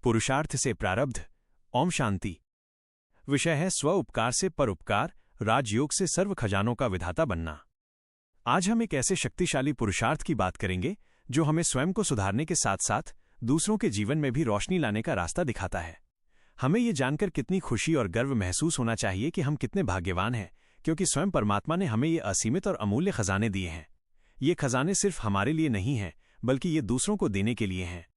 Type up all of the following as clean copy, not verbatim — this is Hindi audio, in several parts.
पुरुषार्थ से प्रारब्ध। ओम शांति। विषय है स्व उपकार से परोपकार, राजयोग से सर्व खजानों का विधाता बनना। आज हम एक ऐसे शक्तिशाली पुरुषार्थ की बात करेंगे जो हमें स्वयं को सुधारने के साथ साथ दूसरों के जीवन में भी रोशनी लाने का रास्ता दिखाता है। हमें ये जानकर कितनी खुशी और गर्व महसूस होना चाहिए कि हम कितने भाग्यवान हैं, क्योंकि स्वयं परमात्मा ने हमें ये असीमित और अमूल्य खजाने दिए हैं। ये खजाने सिर्फ हमारे लिए नहीं हैं, बल्कि ये दूसरों को देने के लिए हैं।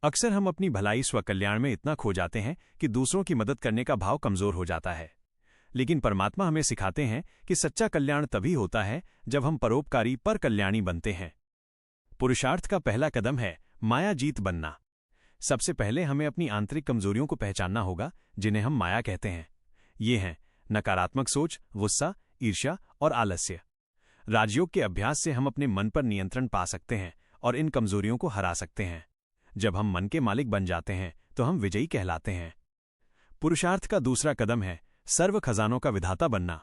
अक्सर हम अपनी भलाई स्वकल्याण में इतना खो जाते हैं कि दूसरों की मदद करने का भाव कमजोर हो जाता है। लेकिन परमात्मा हमें सिखाते हैं कि सच्चा कल्याण तभी होता है जब हम परोपकारी पर कल्याणी बनते हैं। पुरुषार्थ का पहला कदम है माया जीत बनना। सबसे पहले हमें अपनी आंतरिक कमजोरियों को पहचानना होगा, जिन्हें हम माया कहते हैं। ये हैं नकारात्मक सोच, गुस्सा, ईर्ष्या और आलस्य। राजयोग के अभ्यास से हम अपने मन पर नियंत्रण पा सकते हैं और इन कमजोरियों को हरा सकते हैं। जब हम मन के मालिक बन जाते हैं तो हम विजयी कहलाते हैं। पुरुषार्थ का दूसरा कदम है सर्व खजानों का विधाता बनना।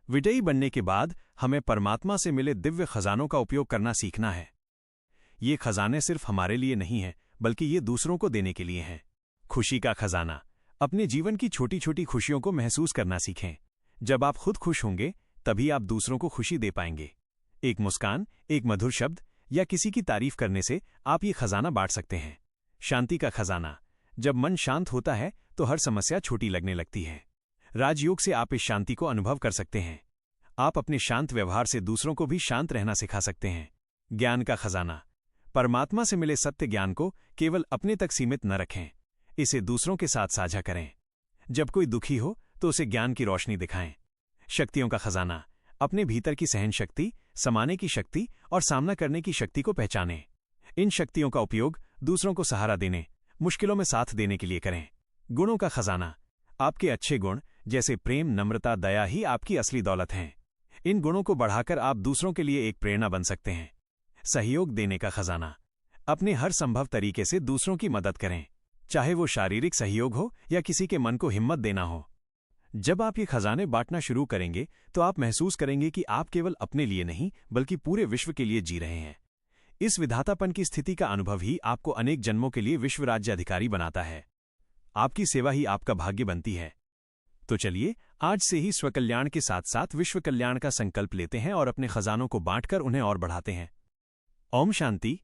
विजयी बनने के बाद हमें परमात्मा से मिले दिव्य खजानों का उपयोग करना सीखना है। ये खजाने सिर्फ हमारे लिए नहीं हैं, बल्कि ये दूसरों को देने के लिए हैं। खुशी का खजाना। अपने जीवन की छोटी छोटी खुशियों को महसूस करना सीखें। जब आप खुद खुश होंगे तभी आप दूसरों को खुशी दे पाएंगे। एक मुस्कान, एक मधुर शब्द या किसी की तारीफ करने से आप ये खजाना बांट सकते हैं। शांति का खजाना। जब मन शांत होता है तो हर समस्या छोटी लगने लगती है। राजयोग से आप इस शांति को अनुभव कर सकते हैं। आप अपने शांत व्यवहार से दूसरों को भी शांत रहना सिखा सकते हैं। ज्ञान का खजाना। परमात्मा से मिले सत्य ज्ञान को केवल अपने तक सीमित न रखें, इसे दूसरों के साथ साझा करें। जब कोई दुखी हो तो उसे ज्ञान की रोशनी दिखाएं। शक्तियों का खजाना। अपने भीतर की सहन शक्ति, समाने की शक्ति और सामना करने की शक्ति को पहचानें। इन शक्तियों का उपयोग दूसरों को सहारा देने, मुश्किलों में साथ देने के लिए करें। गुणों का खजाना। आपके अच्छे गुण जैसे प्रेम, नम्रता, दया ही आपकी असली दौलत हैं। इन गुणों को बढ़ाकर आप दूसरों के लिए एक प्रेरणा बन सकते हैं। सहयोग देने का खजाना। अपने हर संभव तरीके से दूसरों की मदद करें, चाहे वो शारीरिक सहयोग हो या किसी के मन को हिम्मत देना हो। जब आप ये खजाने बांटना शुरू करेंगे तो आप महसूस करेंगे कि आप केवल अपने लिए नहीं, बल्कि पूरे विश्व के लिए जी रहे हैं। इस विधातापन की स्थिति का अनुभव ही आपको अनेक जन्मों के लिए विश्व राज्य अधिकारी बनाता है। आपकी सेवा ही आपका भाग्य बनती है। तो चलिए आज से ही स्वकल्याण के साथ साथ विश्व कल्याण का संकल्प लेते हैं और अपने खजानों को बांटकर उन्हें और बढ़ाते हैं। ओम शांति।